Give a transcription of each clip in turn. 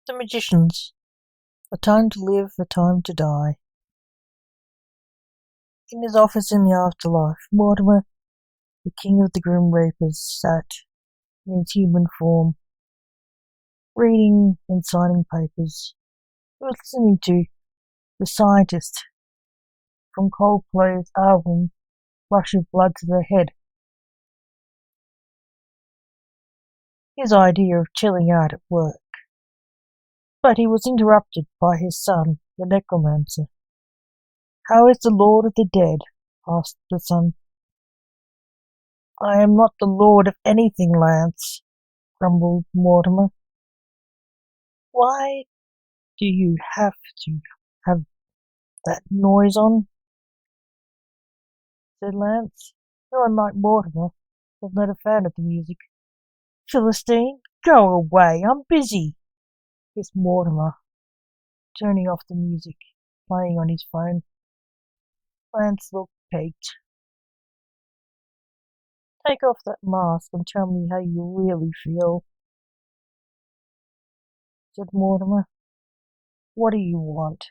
The Magicians. A time to live, a time to die. In his office in the afterlife, Mortimer, the king of the Grim Reapers, sat in his human form, reading and signing papers. He was listening to The Scientist from Coldplay's album Rush of Blood to the Head. His idea of chilling out at work. But he was interrupted by his son, the necromancer. "How is the Lord of the Dead?" asked the son. "I am not the lord of anything, Lance," grumbled Mortimer. "Why do you have to have that noise on?" said Lance, who, unlike Mortimer, was not a fan of the music. "Philistine, go away, I'm busy," hissed Mortimer, turning off the music playing on his phone. Lance looked piqued. "Take off that mask and tell me how you really feel," said Mortimer. "What do you want?"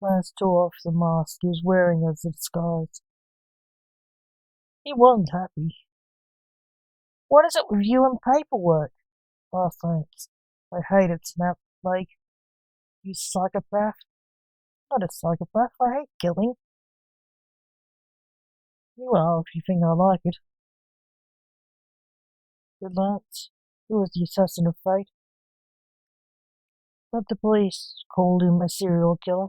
Lance tore off the mask he was wearing as a disguise. He wasn't happy. "What is it with you and paperwork?" asked Lance. "I hate it," snapped Blake. "You psychopath." "Not a psychopath. I hate killing." "You are, if you think I like it," said Lance, who was the assassin of fate. But the police called him a serial killer.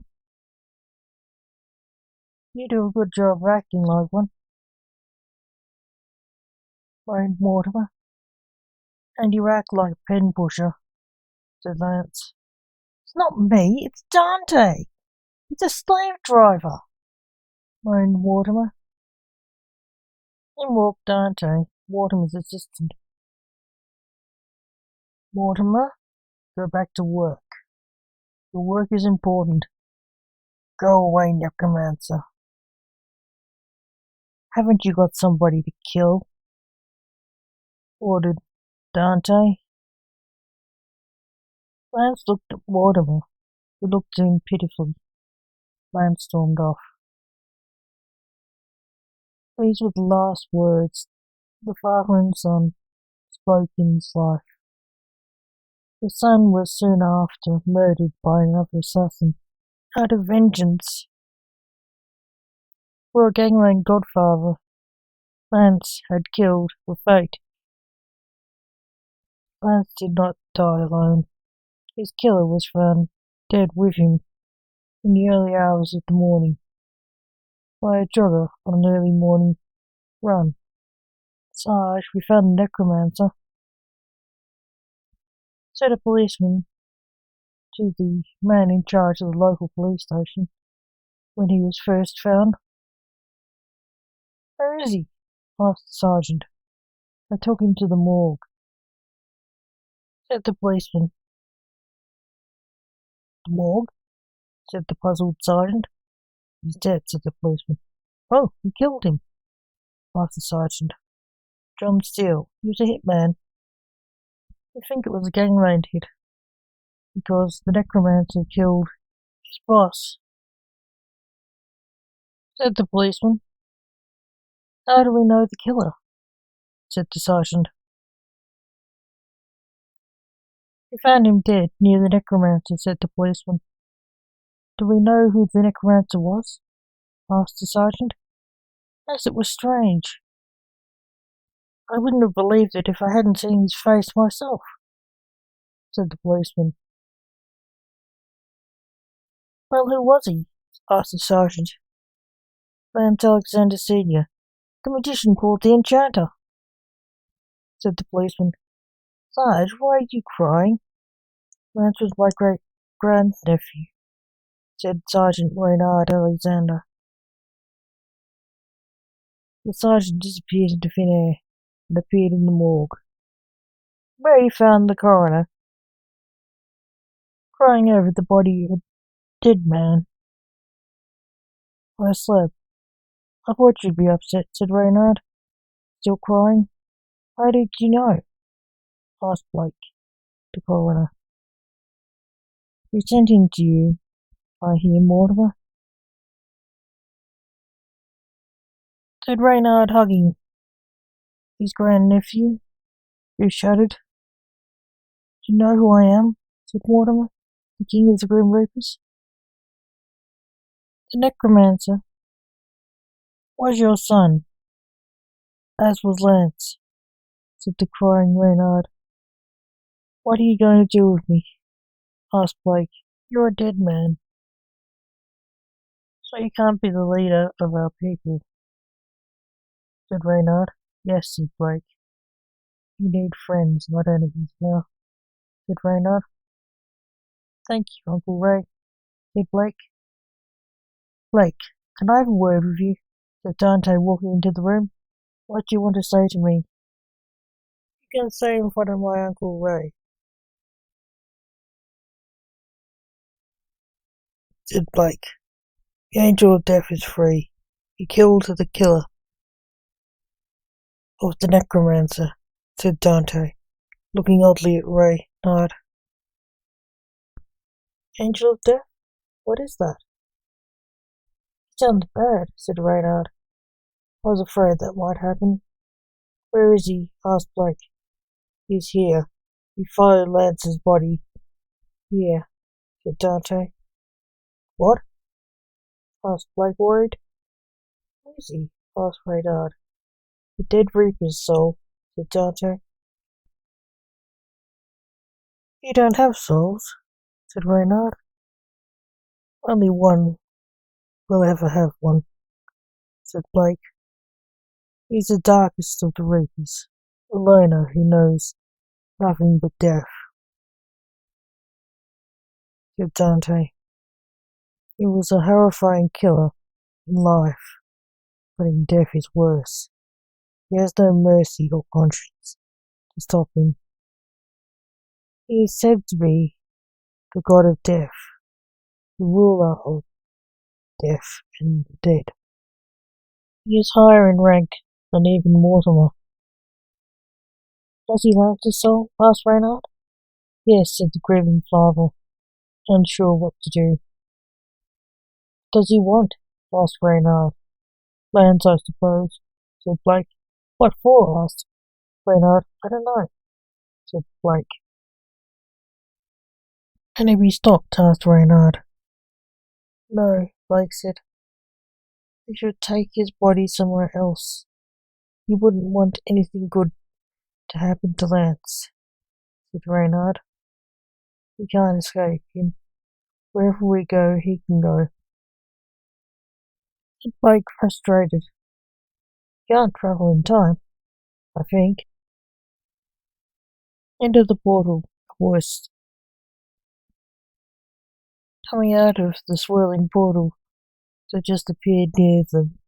"You do a good job of acting like one," moaned Mortimer. "And you act like a pen pusher," said Lance. "It's not me, it's Dante. He's a slave driver," moaned Mortimer. In walked Dante, Mortimer's assistant. "Mortimer, go back to work. Your work is important. Go away, necromancer." "Haven't you got somebody to kill?" ordered Dante. Lance looked at Mortimer, who looked at him pitifully. Lance stormed off. These were the last words the father and son spoke in his life. The son was soon after murdered by another assassin, out of vengeance. For a gangland godfather, Lance had killed for fate. Lance did not die alone. His killer was found dead with him in the early hours of the morning by a jogger on an early morning run. "Sarge, we found the necromancer," said a policeman to the man in charge of the local police station when he was first found. "Where is he?" asked the sergeant. "I took him to the morgue," said the policeman. "The morgue?" said the puzzled sergeant. "He's dead," said the policeman. "Oh, who killed him?" asked the sergeant. "John Steele. He was a hitman. I think it was a gangland hit, because the necromancer killed his boss," said the policeman. "How do we know the killer?" said the sergeant. "We found him dead near the necromancer," said the policeman. "Do we know who the necromancer was?" asked the sergeant. Yes, it was strange. "I wouldn't have believed it if I hadn't seen his face myself," said the policeman. "Well, who was he?" asked the sergeant. "Lance Alexander Sr., the magician called the Enchanter," said the policeman. "Sarge, why are you crying?" "Lance was my great-grandnephew," said Sergeant Reynard Alexander. The sergeant disappeared into thin air and appeared in the morgue, where he found the coroner crying over the body of a dead man. "I slept. I thought you'd be upset," said Reynard, still crying. "How did you know?" asked Blake, the coroner. We sent him to you, I hear, Mortimer, said Reynard, hugging his grandnephew, who shuddered. Do you know who I am? Said Mortimer, the king of the Grim Reapers. The necromancer was your son, as was Lance, said the crying Reynard. What are you going to do with me? Asked Blake. You're a dead man, so you can't be the leader of our people, said Reynard. Yes, said Blake. You need friends, not enemies now, said Reynard. Thank you, Uncle Ray, said Blake. Blake, can I have a word with you? Said Dante, walking into the room. What do you want to say to me? You can say in front of my Uncle Ray, said Blake. The Angel of Death is free. He killed the killer of the necromancer, said Dante, looking oddly at Reynard. Angel of Death? What is that? It sounds bad, said Reynard. I was afraid that might happen. Where is he? Asked Blake. He's here. He followed Lance's body. Here, said Dante. What? Asked Blake, worried. Where is he? Asked Reynard. The dead Reaper's soul, said Dante. You don't have souls, said Reynard. Only one will ever have one, said Blake. He's the darkest of the Reapers, a loner who knows nothing but death, said Dante. He was a horrifying killer in life, but in death is worse. He has no mercy or conscience to stop him. He is said to be the god of death, the ruler of death and the dead. He is higher in rank than even Mortimer. Does he like the soul? Asked Reynard. Yes, said the grieving father, unsure what to do. Does he want? Asked Reynard. Lands, I suppose, said Blake. What for? Asked Reynard. I don't know, said Blake. Can he be stopped? Asked Reynard. No, Blake said. We should take his body somewhere else. You wouldn't want anything good to happen to Lance, said Reynard. We can't escape him. Wherever we go, he can go. Said Blake, frustrated. You can't travel in time, I think. Into the portal, a voice coming out of the swirling portal that just appeared near them.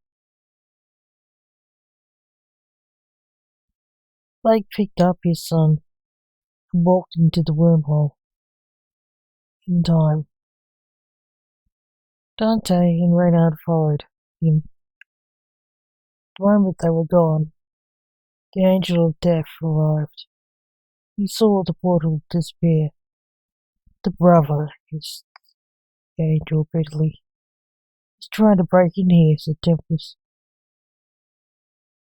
Blake picked up his son and walked into the wormhole. In time. Dante and Reynard followed him. The moment they were gone, the Angel of Death arrived. He saw the portal disappear. The brother, hissed the angel bitterly. He's trying to break in here, said Tempest.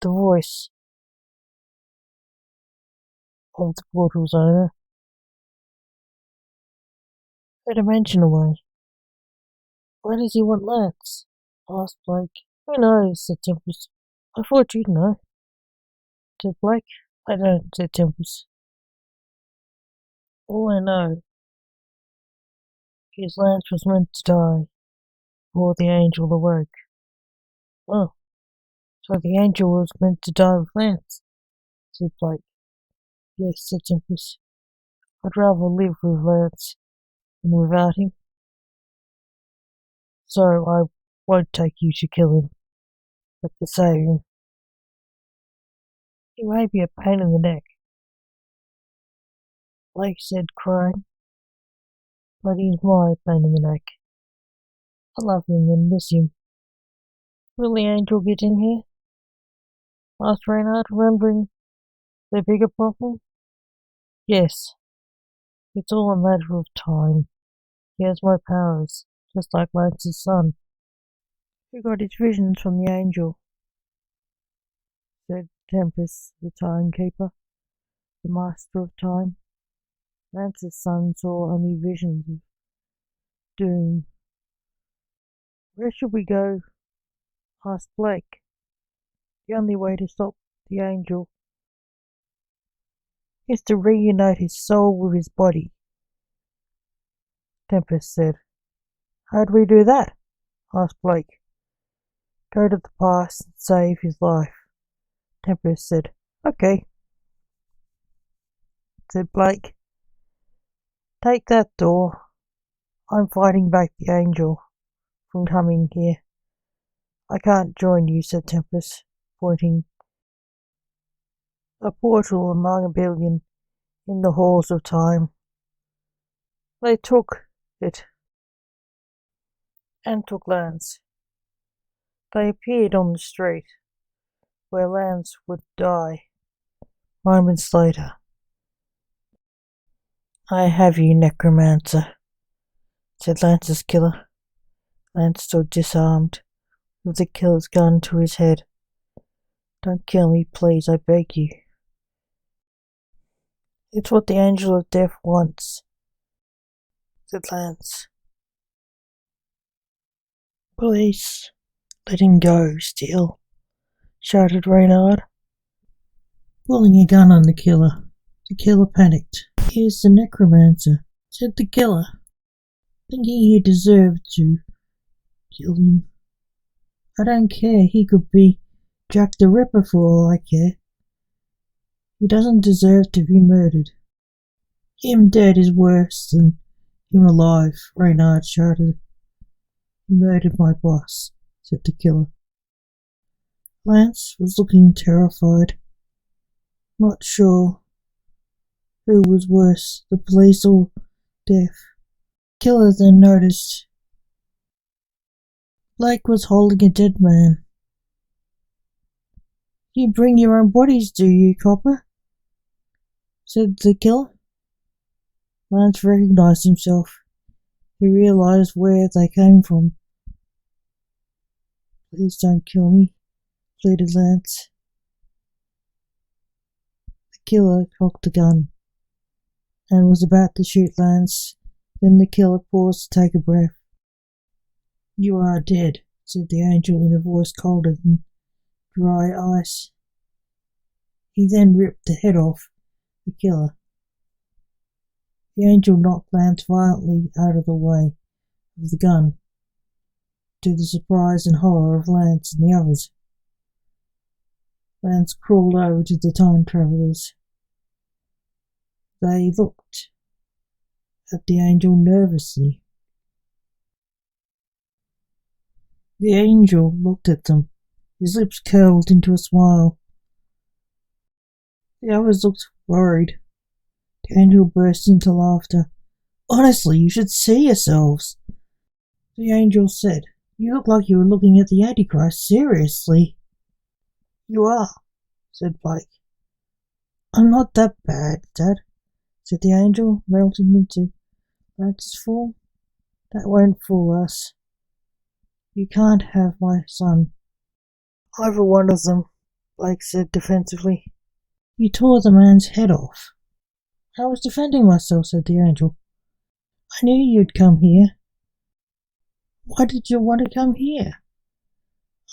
The voice of the portal's owner. A dimension away. Why does he want Lance? Asked Blake. Who knows, said Tempest. I thought you'd know, said Blake. I don't, said Tempest. All I know is Lance was meant to die before the angel awoke. Oh, so the angel was meant to die with Lance, said Blake. Yes, said Tempest. I'd rather live with Lance than without him. So I won't take you to kill him, but to save him. He may be a pain in the neck, Blake said, crying, but he's my pain in the neck. I love him and miss him. Will the angel get in here? Asked Reynard, remembering their bigger problem. Yes, it's all a matter of time, He has my powers, just like Lance's son. He got his visions from the angel, said Tempest, the timekeeper, the master of time. Lance's son saw only visions of doom. Where should we go? Asked Blake. The only way to stop the angel is to reunite his soul with his body, Tempest said. How do we do that? Asked Blake. Go to the past and save his life, Tempest said. Okay, said Blake. Take that door. I'm fighting back the angel from coming here. I can't join you, said Tempest, pointing. A portal among a billion in the halls of time. They took it and took Lance. They appeared on the street where Lance would die. Moments later. I have you, necromancer, said Lance's killer. Lance stood disarmed, with the killer's gun to his head. Don't kill me, please, I beg you. It's what the angel of death wants, said Lance. Please, let him go, Steele, shouted Reynard, pulling a gun on the killer. The killer panicked. Here's the necromancer, said the killer, thinking he deserved to kill him. I don't care, he could be Jack the Ripper for all I care. He doesn't deserve to be murdered. Him dead is worse than him alive, Reynard shouted. He murdered my boss, said the killer. Lance was looking terrified, not sure who was worse, the police or death. The killer then noticed Blake was holding a dead man. You bring your own bodies, do you, copper? Said the killer. Lance recognized himself. He realized where they came from. Please don't kill me, pleaded Lance. The killer cocked the gun and was about to shoot Lance. Then the killer paused to take a breath. You are dead, said the angel in a voice colder than dry ice. He then ripped the head off the killer. The angel knocked Lance violently out of the way of the gun, to the surprise and horror of Lance and the others. Lance crawled over to the time travelers. They looked at the angel nervously. The angel looked at them, his lips curled into a smile. The others looked worried. The angel burst into laughter. Honestly, you should see yourselves, the angel said. You look like you were looking at the Antichrist, seriously. You are, said Blake. I'm not that bad, Dad, said the angel, melting into Lance's form. That won't fool us. You can't have my son. Either one of them, Blake said defensively. You tore the man's head off. I was defending myself, said the angel. I knew you'd come here. Why did you want to come here?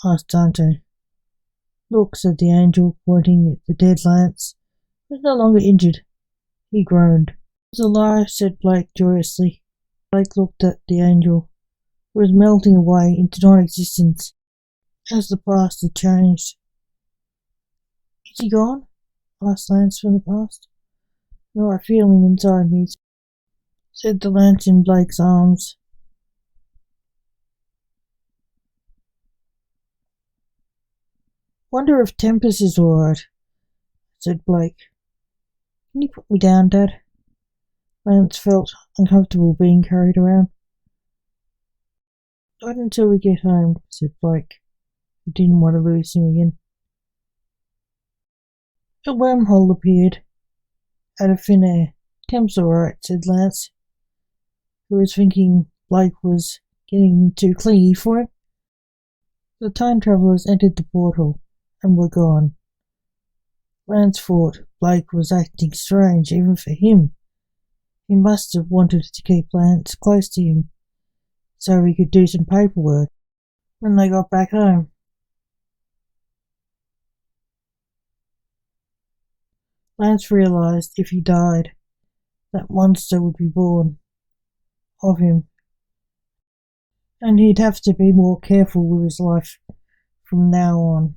Asked Dante. Look, said the angel, pointing at the dead Lance. He was no longer injured. He groaned. It was alive, said Blake joyously. Blake looked at the angel, who was melting away into non-existence as the past had changed. Is he gone? Asked Lance from the past. No, I feel him inside me, said the Lance in Blake's arms. Wonder if Tempest is alright, said Blake. Can you put me down, Dad? Lance felt uncomfortable being carried around. Not until we get home, said Blake. He didn't want to lose him again. A wormhole appeared out of thin air. Temp's alright, said Lance. who was thinking Blake was getting too clingy for him. The time travellers entered the portal and were gone. Lance thought Blake was acting strange even for him. He must have wanted to keep Lance close to him so he could do some paperwork when they got back home. Lance realised if he died, that monster would be born of him, and he'd have to be more careful with his life from now on.